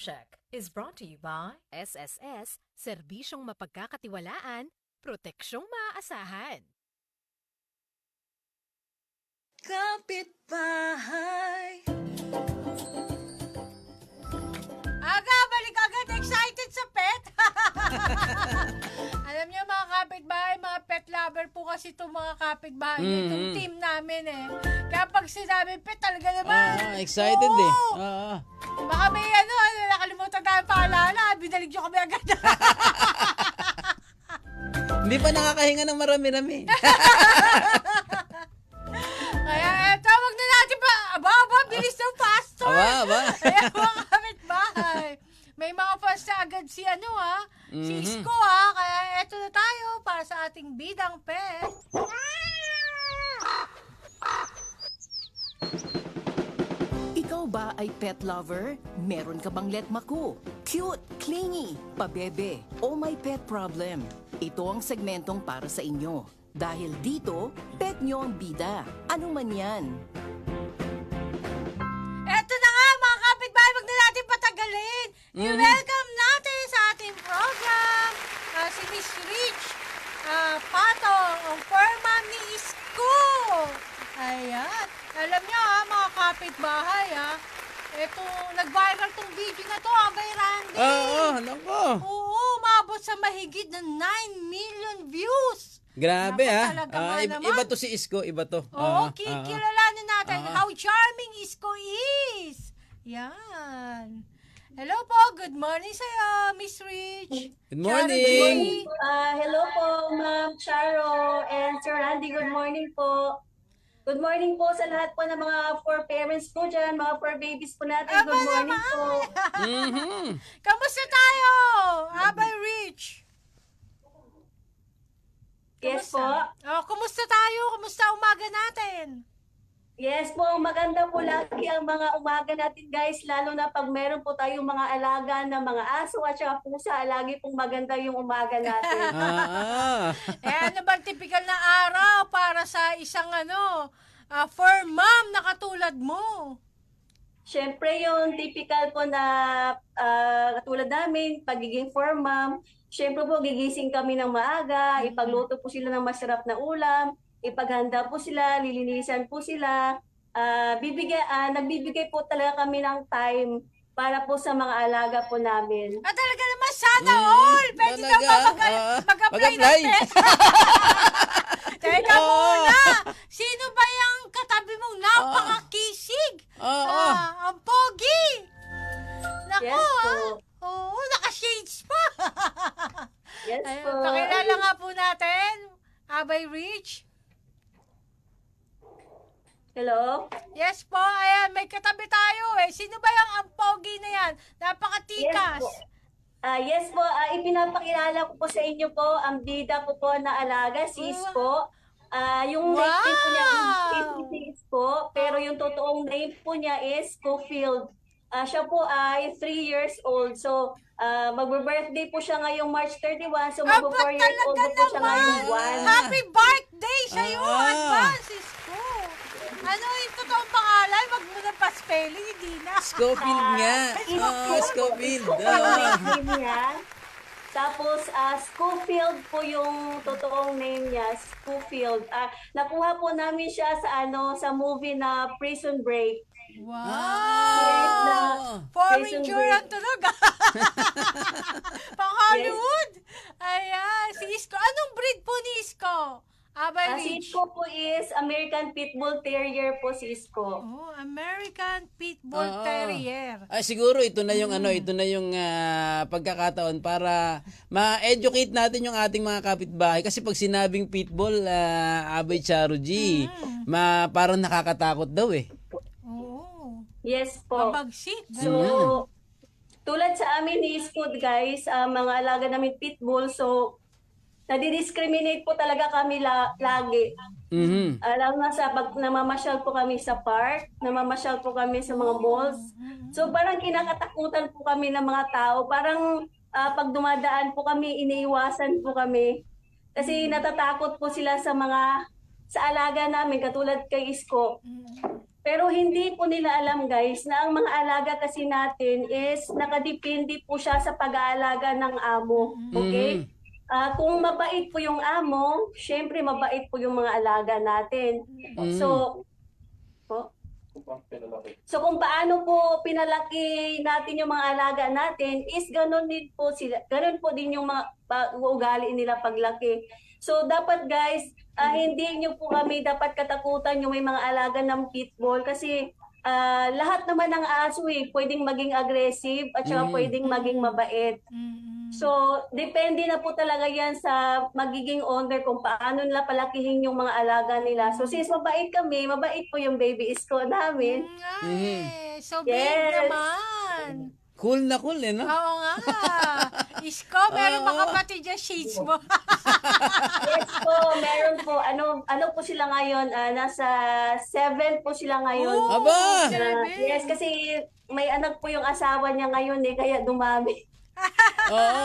Check is brought to you by SSS, serbisyong mapagkakatiwalaan, proteksyong maaasahan. Kapitbahay. Aga, balik agad. Excited sa pet. Alam niyo mga kapitbahay, mga pet lover po kasi itong mga kapitbahay. Itong team namin eh. Kaya pag sinabi pet, talaga naman. Excited Oo. eh. Baka may nakalimutan tayo paalala. Binalig niyo kami agad. Hindi pa nakakahinga ng marami-rami. Kaya eto, wag na natin pa. Aba, bilis ng pastor. Aba. Kaya mga kapitbahay. May mga fans na agad si si Isko Kaya eto na tayo para sa ating bidang pet. Ikaw ba ay pet lover? Meron ka bang letmaku? Cute, clingy, pabebe, o may pet problem? Ito ang segmentong para sa inyo. Dahil dito, pet nyo ang bida. Ano man yan. Eto na nga mga kapitbahay, wag na natin patagalin. I-welcome natin sa ating program si Miss Rich Patong, ang fur mom ni Isko. Ayan. Alam niyo mga kapitbahay eto, nag-viral tong video na to Abay Randy. Nako. Oo, umabot sa mahigit na 9 million views. Grabe Napakalaga nga naman. Iba to si Isko, iba to. Oo, kilalanin natin how charming Isko is. Yan. Hello po, good morning sa'yo, Miss Rich. Good morning. Hello po, Ma'am Charo and Sir Randy. Good morning po. Good morning po sa lahat po ng mga fur parents po dyan, mga fur babies po natin. Good morning po. Kamusta tayo, Abay Rich? Yes po. Kumusta tayo? Kumusta umaga natin? Yes po, maganda po lagi ang mga umaga natin guys, lalo na pag meron po tayong mga alaga na mga aso at saka pusa, lagi pong maganda yung umaga natin. Ano bang typical na araw para sa isang fur mom na katulad mo? Siyempre yung typical po na katulad namin, pagiging fur mom, siyempre po gigising kami ng maaga, ipagluto po sila ng masarap na ulam, ipaghanda po sila, lilinisan po sila, nagbibigay po talaga kami ng time para po sa mga alaga po namin. Talaga naman, sana all! Pwede na ba mag-apply ng pet? Teka muna! Sino ba yung katabi mong napaka-kisig? Ang pogi! Naku Yes po. Oo, naka-shades pa! Yes po. Pakilala nga po natin, Abay Rich. Hello? Yes po, ayan, may katabi tayo Sino ba yung ang pogi na yan? Napakatikas. Yes po, ipinapakilala ko po sa inyo po ang bida ko po na alaga, si Isko. Yung name po niya is si Isko, pero yung totoong name po niya is Schofield. Siya po ay 3 years old. So, magbe-birthday po siya ngayong March 31. So, mag-4 years old po siya ngayong buwan. Happy birthday sa'yo, advance, Isko. Ano yung totoong pangalan? Wag mo na pa-spelling, hindi na. Schofield nga. Schofield. Name niya. Tapos, Schofield po yung totoong name niya, Schofield. Nakuha po namin siya sa movie na Prison Break. Wow! Foreign Juran talaga. Pang Hollywood. Ayan, si Isko. Anong breed po ni Isko? Abay Si Rich. Isko po is American Pitbull Terrier po si Isko. American Pitbull Terrier. Siguro ito na yung ito na yung pagkakataon para ma-educate natin yung ating mga kapitbahay kasi pag sinabing pitbull, Abay Charo G, parang nakakatakot daw Oo. Yes po. Mabagsik. So, tulad sa amin ni Isko guys, mga alaga namin pitbull, so nadi-discriminate po talaga kami lagi. Alam na pag namamasyal po kami sa park, namamasyal po kami sa mga malls. So parang kinakatakutan po kami ng mga tao. Parang pag dumadaan po kami, iniiwasan po kami. Kasi natatakot po sila sa alaga namin, katulad kay Isko. Pero hindi po nila alam guys na ang mga alaga kasi natin is nakadepende po siya sa pag-aalaga ng amo. Okay? Kung mabait po yung amo, syempre mabait po yung mga alaga natin. So, kung paano po pinalaki natin yung mga alaga natin is ganun din po sila, ganun po din yung mga ugali nila paglaki. So dapat guys, hindi nyo po kami dapat katakutan yung may mga alaga ng pitbull kasi lahat naman ng aso pwedeng maging aggressive at saka pwedeng maging mabait. So, depende na po talaga yan sa magiging owner kung paano nila palakihin yung mga alaga nila. So, since mabait kami, mabait po yung baby isko namin. So big Yes. naman. Cool na cool, no? Oo nga. Isko, meron Oo. mga kapatid dyan, shades mo. Yes po, meron po. Ano po sila ngayon? Nasa 7 po sila ngayon. Aba! Yes, kasi may anak po yung asawa niya ngayon kaya dumami. Oo.